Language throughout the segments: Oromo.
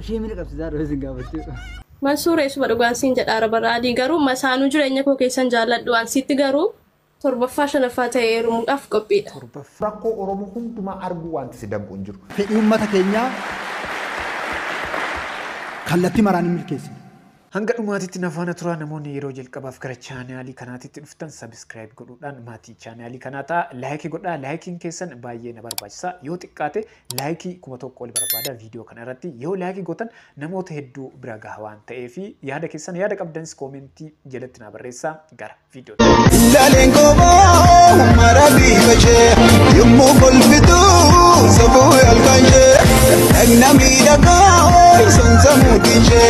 شيء من قبل زار وزن قابلته ما سورة اسمه دوغان سين جد عرب رادي غارو مسانو جرينيا كو كيسان جالات دوان سيتي غارو torba fashion fatay rum af kopida torba rakko oromo hunduma argu wanti sidam kunjur fedhi ummata keenya kallatti maraan milkeessi hanga dhumaatitti nafaana turaa namoonni yeroo jalqabaaf gara chaanaalii kanaatitti dhuftan subscribe godhuudhaan maatii chaanaalii kanaata laayikii godhaa laayikiin keessan baay'ee na barbaachisa yoo xiqqaate laayikii 1000 ol barbaada viidiyoo kana irratti yoo laayikii gootan namoota hedduu bira gaha waan ta'eef yaada keessan yaada qabdanis koomentii jalatti na barreessaa gara viidiyoo Daleen gobo marabi bache yummu golfitu sabu alkanje agnami daga sonsa mutije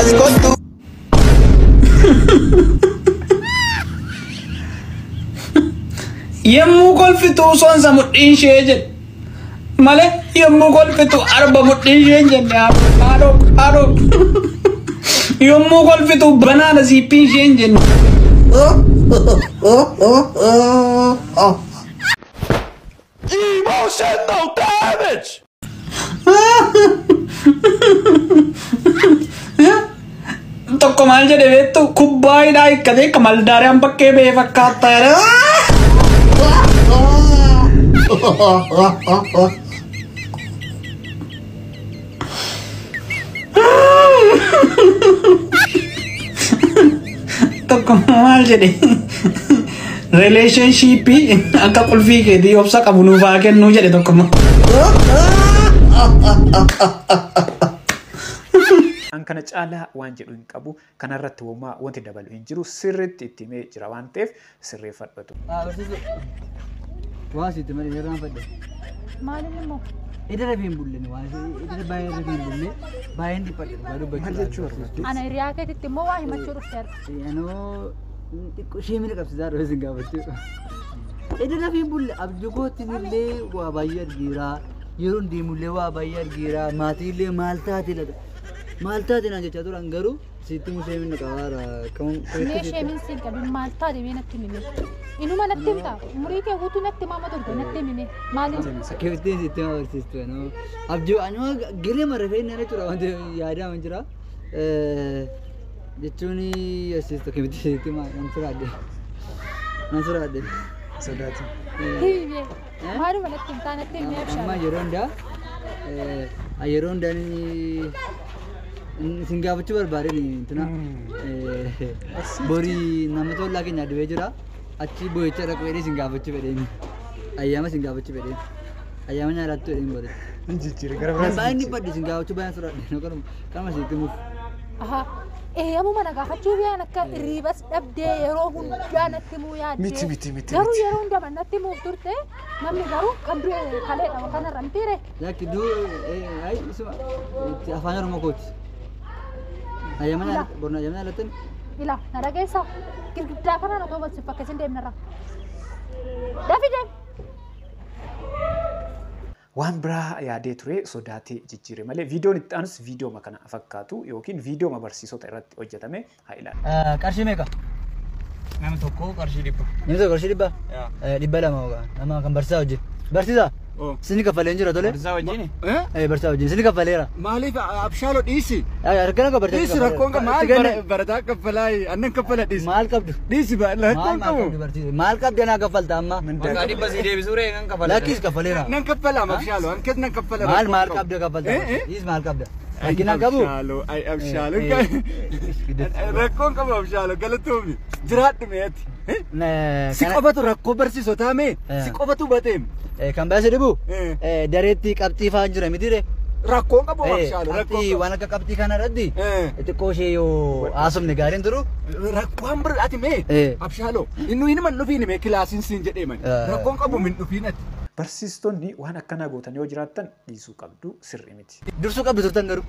askotu yummu golfitu sonsa mutinje je male yummu golfitu arba mutinje je aro yummu golfitu banana zipinje je Emotional damage! Tokko maal jedhe beektu kubbaa hidhaa hiikkatee kamal daariyaan bakkee ba'ee fakkaata jedhe. Tokko maal jedhe relationship akka qulfii keetii obsa qabu nuuf haa kennuu jedhe tokko an kana caalaa waan jedhu hin qabu kanarratti homaa wanti dabalu hin jiru sirriitti itti himee jira waan ta'eef sirreeffadhatu. واسيت مري يران فدي مالي مو إذا ربين بولني واسي إذا باين ربين بولني باين دي بدي بارو بجوا أنا رياكة تتمو واهي ما تشوف سر يعني شيء من قبل زار وزن قابلته إذا ربين بولي أبجوكو تنيلي واباير جيرا يرون دي مولي واباير جيرا ماتي لي مالتا تيلا مالتا تينا جت أدور أنغرو سيتي مو شيء من كوارا كم ليش شيء من سين كبي مالتا دي بينك تميني إنه ما نتيمتا مريكة هو تو نتيم ما تقول نتيمني مالي كيفتي سيتي ما ورسيستو أنا أبجو أنا غيري مرة فين أنا ترى وانت يادا منجرا جتوني أسيستو كيفتي سيتي ما نصر عدي صدقتي هي ما رو نتيمتا نتيمني أبشر ما يروندا ني Singapura tu berbara ni, tu na. Bori nama tu lagi nyadu aja lah. Aci boleh cara kau ini Singapura tu beri ni. Ayam Singapura tu beri. Ayamnya ratu ini beri. Jijir gara-gara. Baik ni pada Singapura tu banyak surat. Kan masih itu. Aha. Amu mana kah cuci anak ribas update rohun jangan temu ya. Miti. Garu rohun jangan nanti mau turte. Namni garu kamdu kale awak na rampire. Lagi tu, ay semua. Afanya rumah coach. Ayamnya, borna ayamnya laten. Ila, nara kesa. Kita kan anak tu masih pakai sendiri nara. David. Waan biraa yaadee ture sodaatee jijjiire malee viidiyoon itti aanus viidiyoo makana fakkaatu yookiin viidiyoo barsiisota irratti hojjetame haa ilaalu. Qarshii meeqa? nama tokko qarshii dhibba. Namni tokko qarshii dhibba? Dhibba lama ho'a. Nama kan barsiisaa wajjin. Barsiisaa? Sini kaffalee jira tole? Barsiisaa wajjin? Barsiisaa wajjin. Sini kaffaleera. Maaliif abshaaloo dhiisi? Harkana akka barsiisaa. Dhiisi rakkoon qaba. Maal barataa kaffalaa annan kaffala dhiisi. Maal qabdu? Dhiisi rakkoon qabu. Maal qabdu anaa kaffalta amma? Maqaa dhibba sii deebisuu ree nan kaffala. Lakkis kaffaleera. Nan kaffala abshaaloo ankeet nan kaffala. Maal qabdu kaffalta? Dhiis maal qabda? Rakkina qabu? Abshaaloo rakkoon qabu abshaaloo galatoomni jiraadhu meetti. Si qofatu rakkoo barsiisotaa mee? Si qofatu bateem. Kan baase dhibu? Dareetti qabxii fa'aa jira miti ree? Rakkoon qabu abshaaloo. Qabxii waan akka qabxii kana irratti xiqqoo ishee yoo haasofne gaariin turu. Rakkoon biraati mee? Abshaaloo inni inni man dhufiin mee kilaasiin siin jedhee man rakkoon qabu min dhufiin ati. Barsiistonni waan akkanaa gootan yoo jiraattan dhiisuu qabdu sirrii miti. Dursuu qabdu turtan garuu.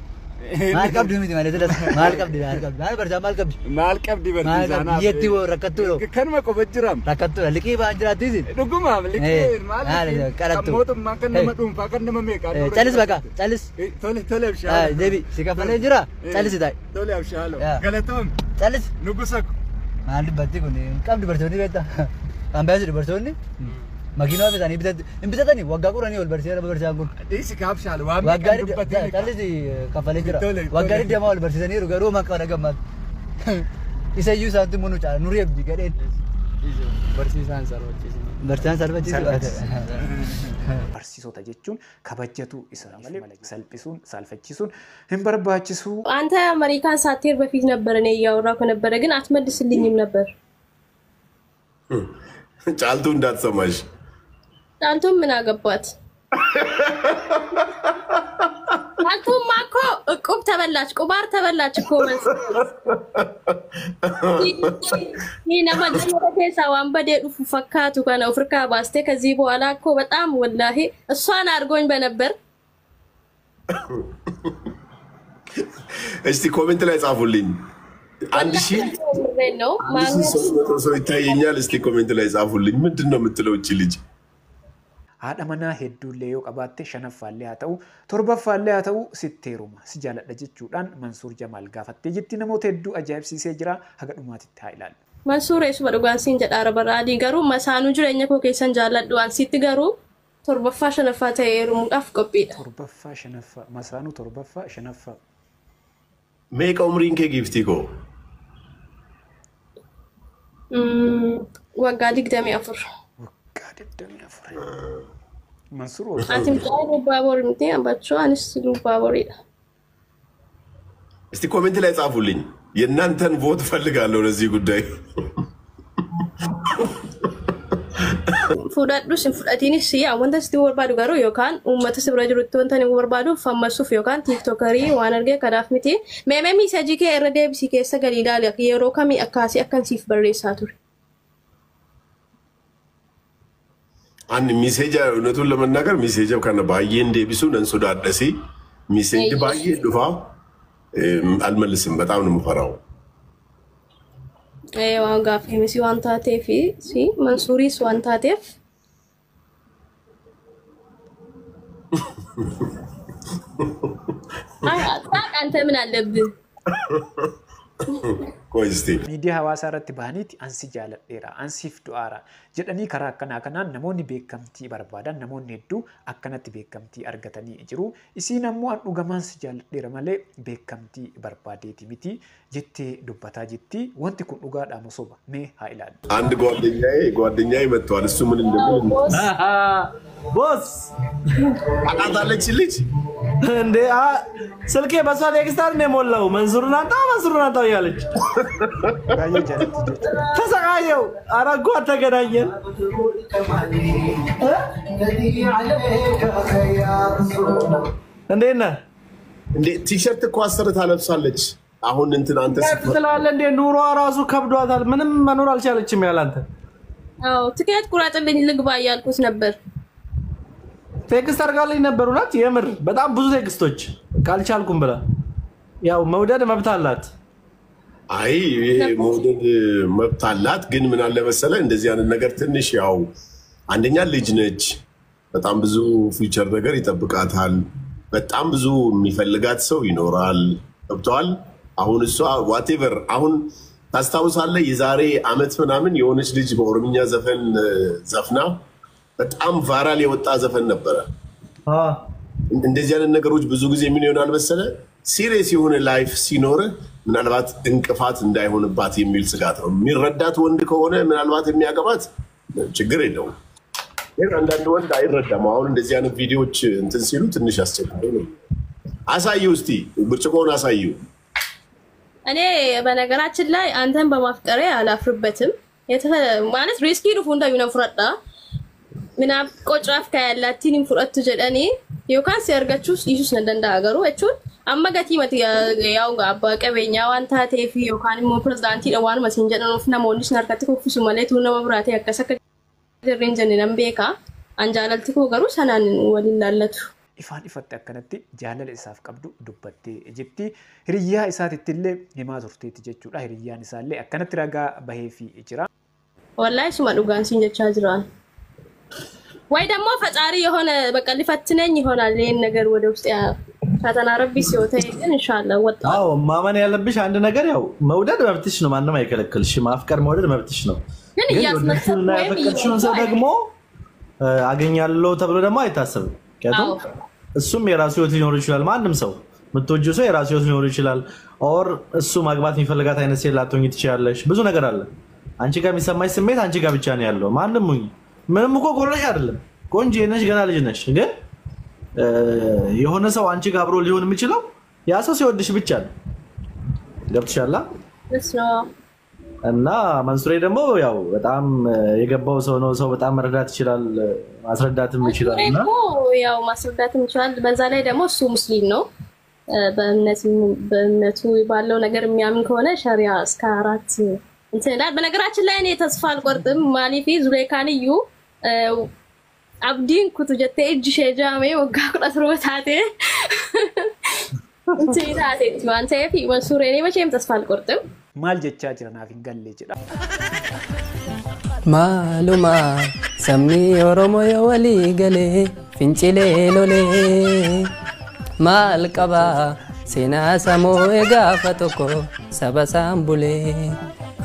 Maal qabdu miti malee tilas maal qabdi maal barjaa maal qabdi. Maal qabdi barsiisaa naaf. Biyyatti rakkattuu dhoo. Kanuma qofa jiram. Rakkattuu liqii ba'an jiraattiisi. Dhugumaaf liqii maal qalattuu. Mootummaan kan nama dhuunfaa kan nama meeqaa. Calis baqa calis. Tole abshaaloo. Deebi si kaffalee jira calis taa'e. Tole abshaaloo. Galatoom. Calis. Nugusa. Maal dubbatti kun qabdi barsiisonni beektaa. Kan baay'ee dubartoonni. Makiinaa bitanii bitatanii waggaa qoranii ol barsiisee barsiisaan kun. Dhiisi kaabshaal waan Waggaa dhalli kafalee jira. Waggaa deemaa ol barsiisaniiru garuu maqaa dhagamat. Isa iyyuu isaatti munu caala nurii abdii gadheen. Barsiisaan sarbachiisa. Barsiisaan sarbachiisa. Barsiisota jechuun kabajatu isaa malee salphisuun salphachiisuun hin barbaachisu. አንተ አሜሪካን ሳትሄድ በፊት ነበር እኔ እያወራሁ ከነበረ ግን አትመልስልኝም ነበር። ጫልቱ እንዳትሰማሽ። ጫልቱ ምን አገባት? ጫልቱ ማኮ እቁብ ተበላች፣ ቁማር ተበላች እኮ ማለት ነማ ዲዮቴሳ ዋንበዴ ዱፉ ፈካቱ ከነ አፍሪካ ባስቴ ከዚህ በኋላ እኮ በጣም ወላሂ እሷን አድርጎኝ በነበር። እስቲ ኮሜንት ላይ ጻፉልኝ። አንድ ሺህ ነው ሰው ይታየኛል። እስቲ ኮሜንት ላይ ጻፉልኝ። ምንድነው የምትለው እቺ ልጅ? haadha manaa hedduullee yoo qabaatte shanaffaallee haa ta'u torbaffaallee haa ta'u sitteeruma si jaaladha jechuudhaan Mansuur Jamaal gaafattee jetti namoota hedduu ajaa'ibsiisee jira haga dhumaatitti haa ilaallu. Mansuur eesuma dhugaan siin jedhaara baraadii garuu masaanuu jireenya koo keessan jaaladhu waan sitti garuu torbaffaa shanaffaa ta'ee heerumuudhaaf qophiidha. Torbaffaa shanaffaa masaanuu torbaffaa shanaffaa. Meeqa umriin kee giiftii koo? Waggaa 24. Mansuur Ati mtaani baabori mti ambacho anis baaboriidha. እስቲ ኮሜንት ላይ ጻፉልኝ የእናንተን ቮት ፈልጋለሁ ለዚህ ጉዳይ። Fudhadhu sin fudhatiinis yaa wanta sitti barbaadu garuu yookaan uummata si bira jirutti wanta ni barbaadu fammasuuf yookaan tiiktokarii waan argee kanaaf miti. Meemee miisajii kee irra deebisii keessa gadi ilaali yeroo kamii akkaasii akkan siif barreessaa ture. አንድ ሜሴጅ እውነቱን ለመናገር ሜሴጅ ከነ ባየን ደብሱ ነንሶዳደሲ ሜሴጅ ባየ ዱፋ አልመልስም በጣም ነው የምፈራው ዋን ጋፍ ሄሚሲ ዋን ታቴፊ ሲ መንሱሪስ ዋን ታቴፍ አንተ ምን አለብህ Koisti. Media hawaasa irratti bahaniiti ansi jaaladheera ansiif du'aara jedhanii karaa akkanaa kanaan namoonni beekamtii barbaadan namoonni hedduu akkanatti beekamtii argatanii jiru. Isiin ammoo an dhugamaan si jaaladheera malee beekamtii barbaadeeti miti jettee dubbataa jetti wanti kun dhugaadhaa soba mee haa ilaallu. አንድ ጓደኛዬ መጥቷል እሱ ምን እንደሚል ቦስ አቃታለች ልጅ እንዴ ስልኬ በሷ ቴክስታር ነው ሞላው መንሱርና ታው ያለች ተሰቃየው አረጓ ተገናኘን እንዴና እንዴ ቲሸርት እኮ አሰርታ ለብሳለች አሁን እንትን አንተ ስለዋለ እንዴ ኑሮ ራሱ ከብዷታል ምንም መኖር አልቻለችም ያላንተ አው ትኬት ቁራጥልኝ ልግባ ያልኩት ነበር ቴክስት አርጋለኝ ነበሩላት የምር በጣም ብዙ ቴክስቶች ካልቻልኩም ብላ ያው መውደድ መብት አላት አይ መውደድ መብት አላት ግን ምን አለ መሰለ እንደዚህ አይነት ነገር ትንሽ ያው አንደኛ ልጅ ነች በጣም ብዙ ፊቸር ነገር ይጠብቃታል በጣም ብዙ የሚፈልጋት ሰው ይኖራል ገብቷል አሁን እሷ whatever አሁን ታስታውሳለህ የዛሬ አመት ምናምን የሆነች ልጅ በኦሮምኛ ዘፈን ዘፍና በጣም ቫይራል የወጣ ዘፈን ነበር እንደዚህ አይነት ነገሮች ብዙ ጊዜ ምን ይሆናል መሰለ ሲሪየስ የሆነ ላይፍ ሲኖር ምናልባት እንቅፋት እንዳይሆንባት የሚል ስጋት ነው የሚረዳት ወንድ ከሆነ ምናልባት የሚያገባት ችግር የለውም ግን አንዳንድ ወንድ አይረዳም አሁን እንደዚህ አይነት ቪዲዮዎች እንትን ሲሉ ትንሽ ያስቸግራል አሳየው እስቲ ብርጭቆውን አሳየው እኔ በነገራችን ላይ አንተን በማፍቀሬ አላፍርበትም ማለት ሪስኪ ዱፉ እንዳዩ ፍረጣ ምናብ ቆጭራፍ ካያላቲን ፍረጥ ጀደኔ ዮካን ሲያርጋችሁ ኢየሱስ ነንደንዳ ሀገሩ እቹን አማጋቲ መት ያው ጋባ ቀበኛ ዋንታ ቴፊ ዮካን ሞ ፕሬዝዳንት ይደዋን መስንጀን ነው ፍና ሞንዲስ ናርካቲ ኮፍሱ ማለት ነው መብራቴ ያከሰከ ደረንጀን ነምቤካ አንጃላልቲ ኮገሩ ሰናን ወልላለቱ ifaan ifatte akkanatti jaalala isaaf qabdu dubbattee jetti hiriyyaa isaatittillee himaa turteetti jechuudha hiriyyaan isaallee akkanatti ragaa baheefi jira wallahi suma dhugaan siin jechaa jiraan ወይ ደግሞ ፈጣሪ የሆነ በቃ ሊፈትነኝ ይሆናል ይሄን ነገር ወደ ውስጥ ያ ፈተና ረቢ ሲወጣ ግን ኢንሻአላህ ወጣ አዎ ማመን ያለብሽ አንድ ነገር ያው መውደድ መብትሽ ነው ማንንም አይከለክልሽ ማፍቀር መውደድ መብትሽ ነው ግን ያስመሰለው ሰው ደግሞ አገኛለሁ ተብሎ ደግሞ አይታሰብም። ምክንያቱም እሱም የራሱ ህይወት ሊኖር ይችላል። ማንም ሰው የምትወጂው ሰው የራሱ ህይወት ሊኖር ይችላል። ኦር እሱ ማግባት የሚፈልጋት አይነት ሴት ላትሆኚ ትችላለሽ። ብዙ ነገር አለ። አንቺ ጋር የሚሰማሽ ስሜት አንቺ ጋር ብቻ ነው ያለው። ማንም ሁኚ ምንም እኮ ጎረሽ አይደለም። ቆንጆ ነሽ፣ ገና ልጅ ነሽ። ግን የሆነ ሰው አንቺ ጋር አብሮ ሊሆን የሚችለው ያ ሰው ሲወድሽ ብቻ ነው። ገብቶሻል? እና መንሱሬ ደግሞ ያው በጣም የገባው ሰው ነው። ሰው በጣም መረዳት ይችላል፣ ማስረዳትም ይችላል። እና ያው ማስረዳትም ይችላል። በዛ ላይ ደግሞ እሱ ሙስሊም ነው። በእምነቱ ባለው ነገር የሚያምን ከሆነ ሸሪዓ እስከ 4 እንትን ላይ በነገራችን ላይ እኔ ተስፋ አልቆርጥም። ማሊፊ ዙሌካንዩ አብዲን ኩቱ ጀቴ እጅ ሸጃሜ ወጋ ቁጥሮታቴ እንትን ታቴ ማንተ ይፊ መንሱሬ እኔ መቼም ተስፋ አልቆርጥም። ማል ጀቻ ጅራናፍ ገለ ጅራ ማሉማ ሰሚ ኦሮሞ የወሊ ገሌ ፍንጭሌ ሎሌ ማል ቀባ ሴና ሰሞ ጋፈ ቶኮ ሰበሳም ቡሌ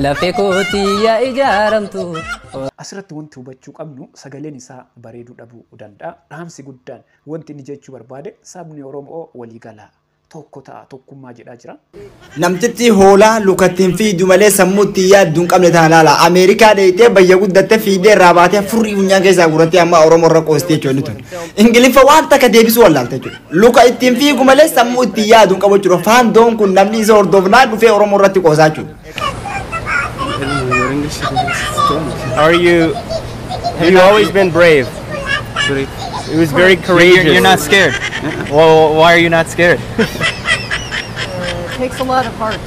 ለፌ ኮቲያ ኢጃረምቱ asirratti wanti hubachuu qabnu sagaleen isaa bareeduu dhabuu danda'a. Dhaamsi guddaan wanti inni jechuu barbaade sabni Oromoo walii galaa tokko ta'a tokkummaa jedhaa jira. Namtichi hoolaa lukattiin fiidu malee sammuutti yaadduun qabne tana laala. Ameerikaa dheeyitee bayya guddattee fiidee irraa baatee furrii funyaan keessaa guurattee amma Oromoo irra qoostee jechuudha tun. Ingiliffa waan takka deebisuu wallaalte jechuudha. Luka ittiin fiigu malee sammuu ittiin yaaduun qabu jechuudha. Faandoon kun namni isa hordofnaa dhufee Oromoo irratti qoosaa jechuudha. Have you always been brave? It was very courageous. You're not scared. Well, why are you not scared? It takes a lot of heart.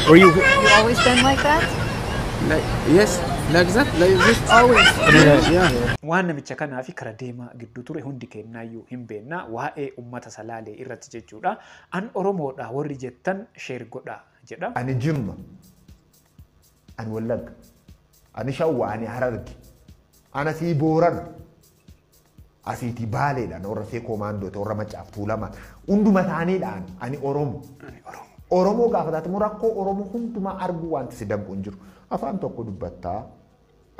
Were you always been like that? Yes, like that, like this. Always. Yeah. Waan namicha kanaa fi kara deemaa gidduu ture hundi kennaayyuu hin beekna waa'ee uummata salaalee irratti jechuudha. An Oromoodha warri jettan sheer godha jedha. Ani Jimma, ani Wallagga, ani Shawwa, ani Hararge, ani asii Booran, asiiti Baaleedhaan warra see koomaandoota warra Macaaf Tuulamaa hunduma taaneedhaan ani Oromo. Oromoo gaafa taate rakkoo Oromoo hundumaa arguu wanti si danqu hin jiru. Afaan tokko dubbattaa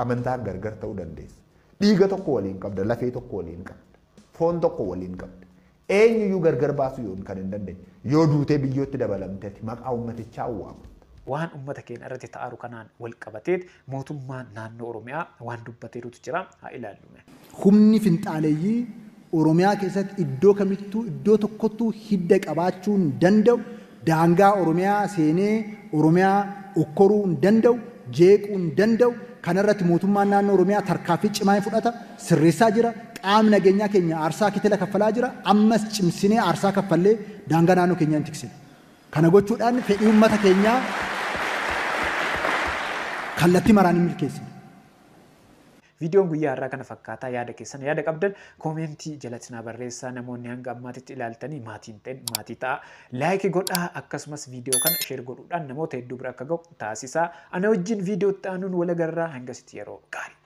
amantaan gargar ta'uu dandeessa. Dhiiga tokko waliin qabda, lafee tokko waliin qabda, foon tokko waliin qabda. Eenyuyyuu gargar baasuu yoo kan hin dandeenye yoo duutee biyyootti dabalamteeti maqaa uummatichaa waamama. Waan uummata keenya irratti ta'aru kanaan wal qabateet mootummaan naannoo Oromiyaa waan dubbateerutu jira haa ilaallu. Humni finxaaleeyyii Oromiyaa keessatti iddoo kamittuu iddoo tokkottuu hidda qabaachuu hin danda'u. Daangaa Oromiyaa seenee Oromiyaa okkoruu hin danda'u, jeequu hin danda'u. Kanarratti mootummaan naannoo Oromiyaa tarkaanfii cimaa fudhata, sirreessaa jira. Qaamni nageenyaa keenya aarsaa kitila kaffalaa jira. Ammas cimsinee aarsaa kaffallee daangaa naannoo keenyaa hin tiksine. Kana gochuudhaan fedhii uummata keenyaa kallattii maraan hin milkeessine. Viidiyoon guyyaa irraa kana fakkaataa yaada keessan yaada qabdan koomentii jalatti naa barreessaa. Namoonni hanga ammaatitti ilaaltanii maatiin ta'an maatii ta'a. Laayikii godhaa akkasumas viidiyoo kana sheer godhuudhaan namoota hedduu bira akka ga'u taasisaa. Ana wajjin viidiyoo itti aanuun wal agarraa hangasitti yeroo gaarii.